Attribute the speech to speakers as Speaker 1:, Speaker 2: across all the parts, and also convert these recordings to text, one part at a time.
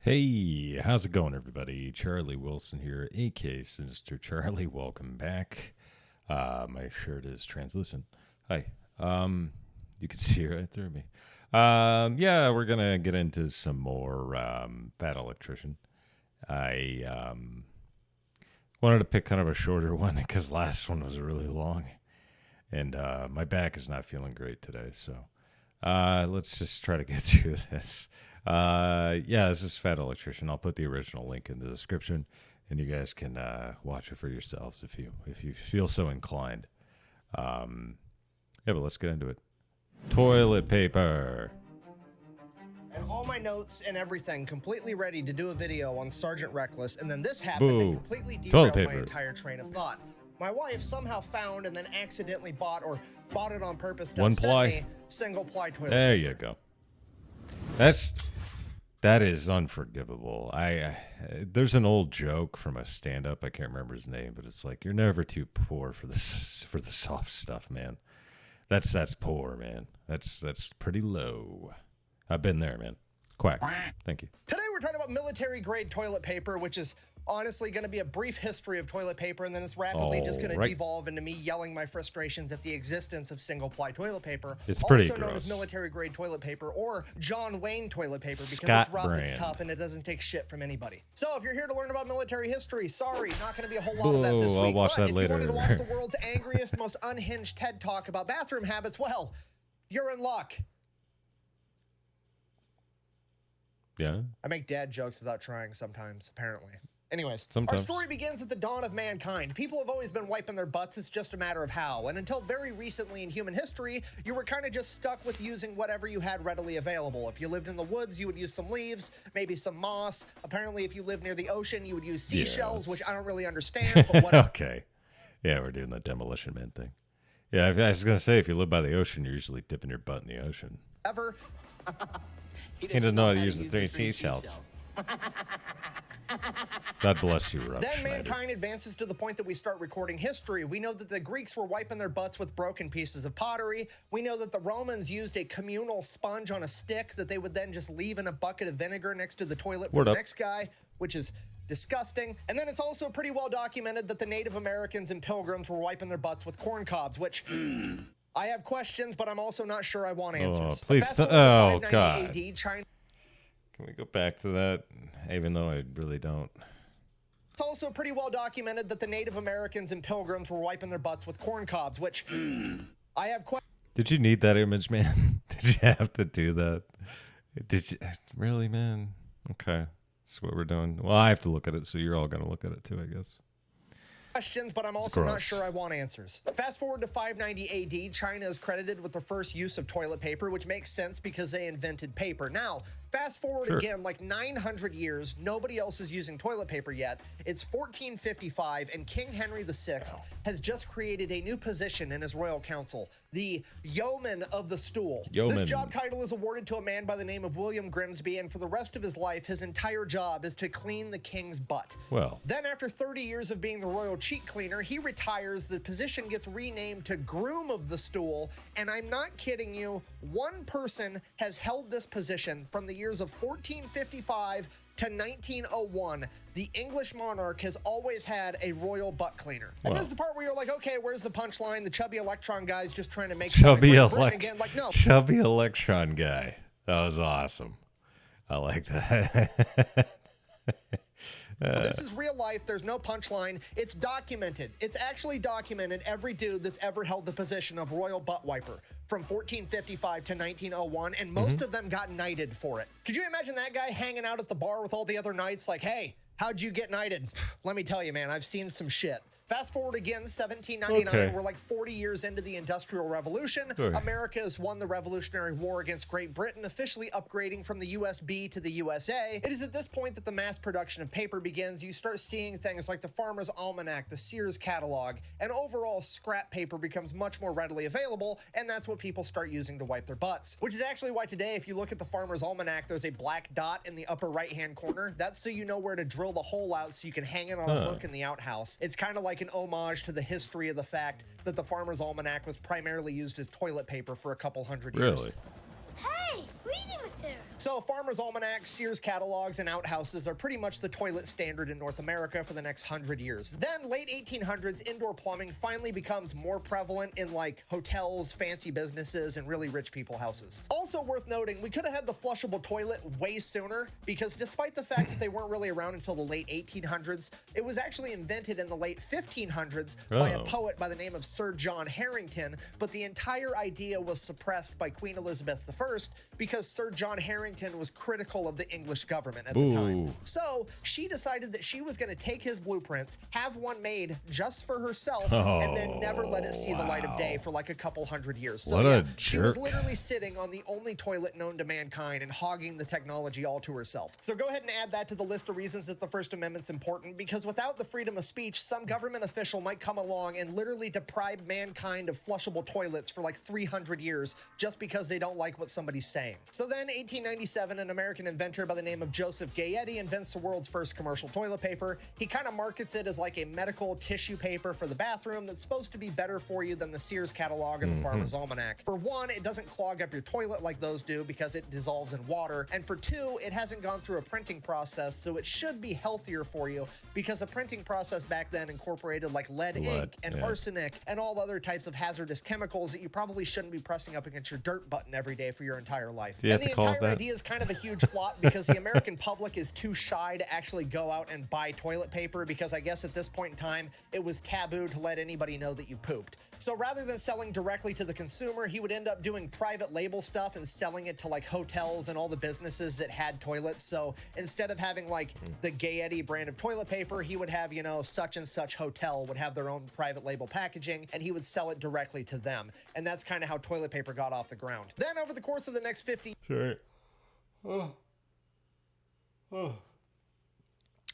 Speaker 1: Hey, how's it going, everybody? Charlie Wilson here, aka Sinister Charlie. Welcome back. My shirt is translucent. Hi. You can see right through me. Yeah, we're gonna get into some more Fat Electrician. I wanted to pick kind of a shorter one because last one was really long, and my back is not feeling great today. So let's just try to get through this. Yeah, this is Fat Electrician. I'll put the original link in the description, and you guys can watch it for yourselves if you feel so inclined. Yeah, but let's get into it. Toilet paper.
Speaker 2: And all my notes and everything completely ready to do a video on Sergeant Reckless, and then this happened and completely derailed my entire train of thought. My wife somehow found and then accidentally bought it on purpose to upset me single-ply toilet paper.
Speaker 1: There you go. That is unforgivable. There's an old joke from a stand-up. I can't remember his name, but it's like, you're never too poor for the soft stuff, man. That's poor, man. That's pretty low. I've been there, man. Quack. Thank you.
Speaker 2: Today we're talking about military-grade toilet paper, which is honestly going to be a brief history of toilet paper, and then it's rapidly just going to devolve into me yelling my frustrations at the existence of single-ply toilet paper.
Speaker 1: It's pretty
Speaker 2: also
Speaker 1: gross.
Speaker 2: known as military-grade toilet paper or John Wayne toilet paper because
Speaker 1: Scott
Speaker 2: it's rough,
Speaker 1: brand.
Speaker 2: it's tough, and it doesn't take shit from anybody. So if you're here to learn about military history, sorry, not going to be a whole lot of that this week.
Speaker 1: I'll watch that
Speaker 2: if
Speaker 1: later.
Speaker 2: you wanted to watch the world's angriest, most unhinged TED Talk about bathroom habits, well, you're in luck.
Speaker 1: Yeah?
Speaker 2: I make dad jokes without trying sometimes, apparently. Anyways,
Speaker 1: Sometimes.
Speaker 2: Our story begins at the dawn of mankind. People have always been wiping their butts, it's just a matter of how. And until very recently in human history, you were kind of just stuck with using whatever you had readily available. If you lived in the woods, you would use some leaves, maybe some moss. Apparently, if you lived near the ocean, you would use seashells, which I don't really understand, but whatever.
Speaker 1: Okay. Yeah, we're doing the Demolition Man thing. Yeah, I was going to say, if you live by the ocean, you're usually dipping your butt in the ocean.
Speaker 2: Ever.
Speaker 1: He doesn't know how to use the three seashells. God bless you, Rob
Speaker 2: Then
Speaker 1: Schneider.
Speaker 2: mankind advances to the point that we start recording history. We know that the Greeks were wiping their butts with broken pieces of pottery. We know that the Romans used a communal sponge on a stick that they would then just leave in a bucket of vinegar next to the toilet for the next guy, which is disgusting. And then it's also pretty well documented that the Native Americans and Pilgrims were wiping their butts with corn cobs, which... I have questions, but I'm also not sure I want answers.
Speaker 1: Oh, please. Oh, God.
Speaker 2: AD, China...
Speaker 1: Can we go back to that? Even though I really don't.
Speaker 2: It's also pretty well documented that the Native Americans and Pilgrims were wiping their butts with corn cobs, which I have questions.
Speaker 1: Did you need that image, man? Did you have to do that? Did you really, man? Okay, that's what we're doing. Well, I have to look at it, so you're all gonna look at it too, I guess.
Speaker 2: Questions, but I'm also not sure I want answers. Fast forward to 590 AD, China is credited with the first use of toilet paper, which makes sense because they invented paper. Now, fast forward again, like 900 years, nobody else is using toilet paper yet. It's 1455, and King Henry VI has just created a new position in his royal council, the Yeoman of the Stool.
Speaker 1: Yeoman.
Speaker 2: This job title is awarded to a man by the name of William Grimsby, and for the rest of his life, his entire job is to clean the king's butt.
Speaker 1: Well.
Speaker 2: Then after 30 years of being the royal cheek cleaner, he retires. The position gets renamed to Groom of the Stool, and I'm not kidding you, one person has held this position from the years of 1455 to 1901. The English monarch has always had a royal butt cleaner. And this is the part where you're like, okay, where's the punchline? The chubby electron guy's just trying to make
Speaker 1: chubby
Speaker 2: again. Like, no.
Speaker 1: Chubby electron guy. That was awesome. I like that.
Speaker 2: This is real life. There's no punchline. It's documented. It's actually documented. Every dude that's ever held the position of royal butt wiper from 1455 to 1901, and most of them got knighted for it. Could you imagine that guy hanging out at the bar with all the other knights like, hey, how'd you get knighted? Let me tell you, man, I've seen some shit. Fast forward again, 1799, we're like 40 years into the Industrial Revolution. America has won the Revolutionary War against Great Britain, officially upgrading from the USB to the USA. It is at this point that the mass production of paper begins. You start seeing things like the Farmer's Almanac, the Sears catalog, and overall scrap paper becomes much more readily available, and that's what people start using to wipe their butts. Which is actually why today, if you look at the Farmer's Almanac, there's a black dot in the upper right-hand corner. That's so you know where to drill the hole out so you can hang it on a hook in the outhouse. It's kind of like an homage to the history of the fact that the Farmer's Almanac was primarily used as toilet paper for a couple hundred years.
Speaker 1: Really?
Speaker 3: Hey, reading material.
Speaker 2: So Farmer's Almanac, Sears catalogs, and outhouses are pretty much the toilet standard in North America for the next 100 years. Then, late 1800s, indoor plumbing finally becomes more prevalent in like hotels, fancy businesses, and really rich people houses. Also worth noting, we could have had the flushable toilet way sooner, because despite the fact that they weren't really around until the late 1800s, it was actually invented in the late 1500s by a poet by the name of Sir John Harrington, but the entire idea was suppressed by Queen Elizabeth I because Sir John Harrington was critical of the English government at the time. So she decided that she was going to take his blueprints, have one made just for herself, and then never let it see the light of day for like a couple hundred years. So yeah, she was literally sitting on the only toilet known to mankind and hogging the technology all to herself. So go ahead and add that to the list of reasons that the First Amendment's important, because without the freedom of speech, some government official might come along and literally deprive mankind of flushable toilets for like 300 years just because they don't like what somebody's saying. So then 1897, an American inventor by the name of Joseph Gayetti invents the world's first commercial toilet paper. He kind of markets it as like a medical tissue paper for the bathroom that's supposed to be better for you than the Sears catalog or the Farmer's Almanac. For one, it doesn't clog up your toilet like those do because it dissolves in water. And for two, it hasn't gone through a printing process, so it should be healthier for you, because a printing process back then incorporated like lead ink and arsenic and all other types of hazardous chemicals that you probably shouldn't be pressing up against your dirt button every day for your entire life. And the entire idea is kind of a huge flop because the American public is too shy to actually go out and buy toilet paper, because I guess at this point in time, it was taboo to let anybody know that you pooped. So rather than selling directly to the consumer, he would end up doing private label stuff and selling it to like hotels and all the businesses that had toilets. So instead of having like the Gayetti brand of toilet paper, he would have, you know, such and such hotel would have their own private label packaging, and he would sell it directly to them. And that's kind of how toilet paper got off the ground. Then over the course of the next 50...
Speaker 1: Sorry.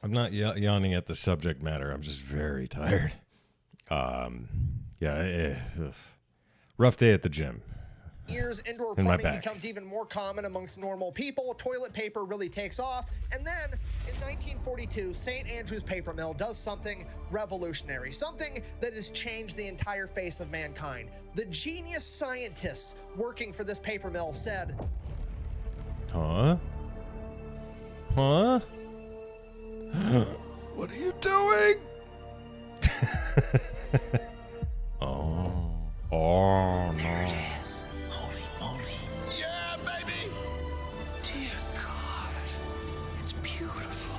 Speaker 1: I'm not yawning at the subject matter. I'm just very tired. Rough day at the gym.
Speaker 2: Years, indoor plumbing becomes even more common amongst normal people. Toilet paper really takes off. And then in 1942, St. Andrew's Paper Mill does something revolutionary, something that has changed the entire face of mankind. The genius scientists working for this paper mill said,
Speaker 1: Huh? What are you doing? Oh, no.
Speaker 3: There it is. Holy moly.
Speaker 4: Yeah, baby!
Speaker 3: Dear God. It's beautiful.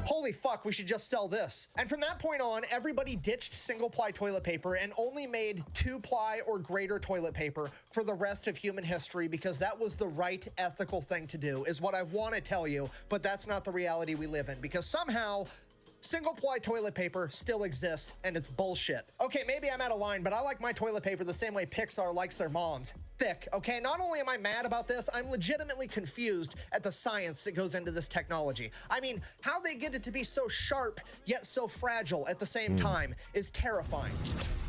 Speaker 2: Holy fuck, we should just sell this. And from that point on, everybody ditched single-ply toilet paper and only made two-ply or greater toilet paper for the rest of human history, because that was the right ethical thing to do, is what I want to tell you, but that's not the reality we live in, because somehow single-ply toilet paper still exists, and it's bullshit. Okay, maybe I'm out of line, but I like my toilet paper the same way Pixar likes their moms. Thick, okay? Not only am I mad about this, I'm legitimately confused at the science that goes into this technology. I mean, how they get it to be so sharp, yet so fragile at the same time is terrifying.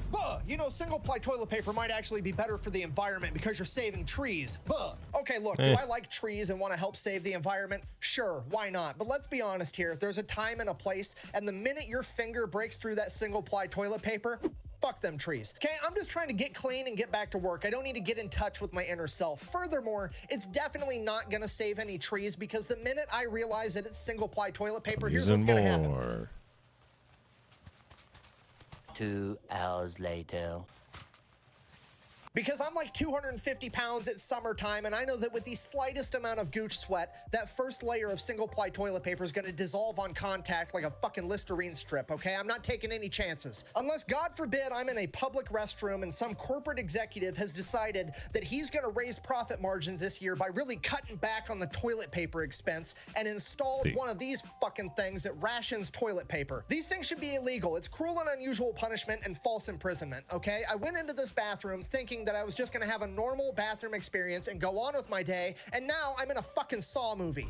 Speaker 2: Buh, you know, single-ply toilet paper might actually be better for the environment because you're saving trees. Buh. Okay, look, do I like trees and want to help save the environment? Sure, why not? But let's be honest here. There's a time and a place, and the minute your finger breaks through that single-ply toilet paper, fuck them trees. Okay, I'm just trying to get clean and get back to work. I don't need to get in touch with my inner self. Furthermore, it's definitely not gonna save any trees, because the minute I realize that it's single-ply toilet paper, here's what's gonna happen.
Speaker 3: 2 hours later.
Speaker 2: Because I'm like 250 pounds, it's summertime, and I know that with the slightest amount of gooch sweat, that first layer of single-ply toilet paper is gonna dissolve on contact like a fucking Listerine strip, okay? I'm not taking any chances. Unless, God forbid, I'm in a public restroom and some corporate executive has decided that he's gonna raise profit margins this year by really cutting back on the toilet paper expense and installed one of these fucking things that rations toilet paper. These things should be illegal. It's cruel and unusual punishment and false imprisonment, okay? I went into this bathroom thinking that I was just gonna have a normal bathroom experience and go on with my day, and now I'm in a fucking Saw movie.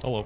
Speaker 1: Hello.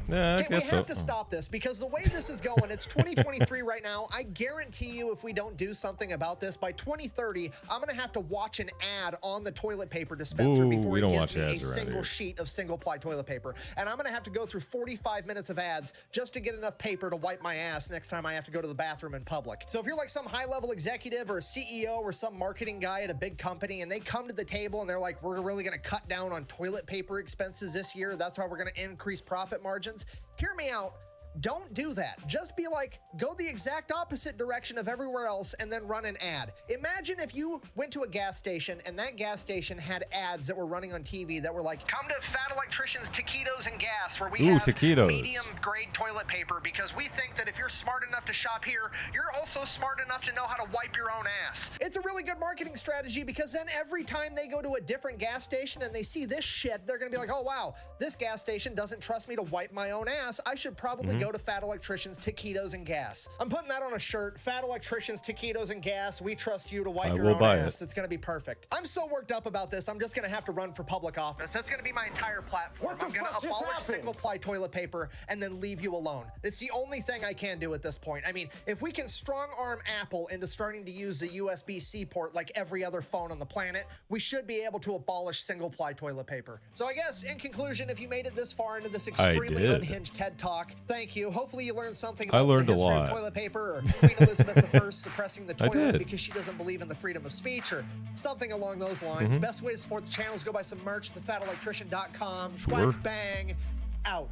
Speaker 1: Yeah, I
Speaker 2: Okay, we
Speaker 1: guess
Speaker 2: have
Speaker 1: so.
Speaker 2: to stop this because the way this is going, it's 2023 right now. I guarantee you, if we don't do something about this by 2030, I'm gonna have to watch an ad on the toilet paper dispenser
Speaker 1: Ooh,
Speaker 2: before
Speaker 1: we
Speaker 2: it
Speaker 1: don't
Speaker 2: gives
Speaker 1: watch
Speaker 2: me a
Speaker 1: ads around
Speaker 2: single
Speaker 1: here.
Speaker 2: sheet of single-ply toilet paper, and I'm gonna have to go through 45 minutes of ads just to get enough paper to wipe my ass next time I have to go to the bathroom in public. So if you're like some high-level executive or a CEO or some marketing guy at a big company, and they come to the table and they're like, "We're really gonna cut down on toilet paper expenses this year. That's why we're gonna increase profit margins." Hear me out. Don't do that. Just be like, go the exact opposite direction of everywhere else and then run an ad. Imagine if you went to a gas station and that gas station had ads that were running on TV that were like, "Come to Fat Electrician's Taquitos and Gas, where we have
Speaker 1: taquitos.
Speaker 2: medium grade toilet paper, because we think that if you're smart enough to shop here, you're also smart enough to know how to wipe your own ass." It's a really good marketing strategy, because then every time they go to a different gas station and they see this shit, they're gonna be like, "Oh wow, this gas station doesn't trust me to wipe my own ass. I should probably go to Fat Electrician's Taquitos and Gas." I'm putting that on a shirt. Fat Electrician's Taquitos and Gas. We trust you to wipe your
Speaker 1: will
Speaker 2: own
Speaker 1: buy it.
Speaker 2: ass. It's gonna be perfect. I'm so worked up about this. I'm just gonna have to run for public office. That's gonna be my entire platform.
Speaker 5: What the
Speaker 2: I'm gonna
Speaker 5: fuck just
Speaker 2: abolish
Speaker 5: happened?
Speaker 2: single-ply toilet paper and then leave you alone. It's the only thing I can do at this point. I mean, if we can strong-arm Apple into starting to use the USB-C port like every other phone on the planet, we should be able to abolish single-ply toilet paper. So I guess, in conclusion, if you made it this far into this extremely
Speaker 1: did.
Speaker 2: unhinged TED Talk, thank you. Hopefully you learned something
Speaker 1: I
Speaker 2: about
Speaker 1: learned
Speaker 2: the
Speaker 1: a
Speaker 2: history
Speaker 1: lot.
Speaker 2: of toilet paper, or Queen Elizabeth I suppressing the
Speaker 1: I
Speaker 2: toilet
Speaker 1: did.
Speaker 2: because she doesn't believe in the freedom of speech, or something along those lines. Best way to support the channel is go buy some merch at thefatelectrician.com.
Speaker 1: Sure.
Speaker 2: Bang, bang, out.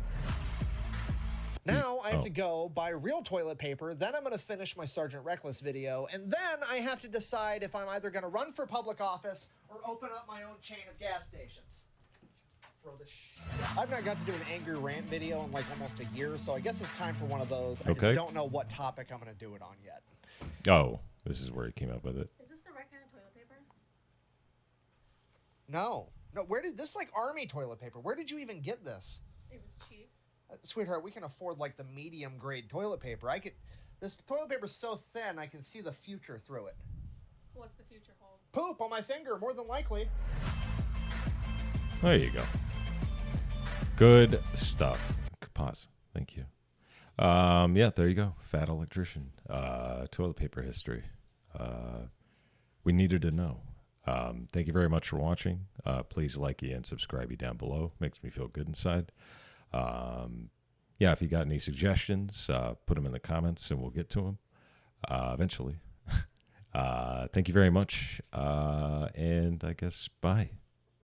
Speaker 2: Now I have to go buy real toilet paper, then I'm going to finish my Sergeant Reckless video, and then I have to decide if I'm either going to run for public office or open up my own chain of gas stations. Throw this shit. I've not got to do an angry rant video in like almost a year, so I guess it's time for one of those. I
Speaker 1: Okay.
Speaker 2: just don't know what topic I'm going to do it on yet.
Speaker 1: Oh, this is where he came up with it.
Speaker 6: Is this the right kind of toilet paper?
Speaker 2: No. No, where did this, like, army toilet paper? Where did you even get this?
Speaker 6: It was cheap.
Speaker 2: Sweetheart, we can afford like the medium grade toilet paper. This toilet paper's so thin I can see the future through it.
Speaker 6: What's the future hold?
Speaker 2: Poop on my finger, more than likely.
Speaker 1: There you go. Good stuff. Pause. Thank you. Yeah, there you go. Fat Electrician. Toilet paper history. We needed to know. Thank you very much for watching. Please like and subscribe down below. Makes me feel good inside. Yeah, if you got any suggestions, put them in the comments and we'll get to them eventually. Thank you very much. And I guess bye.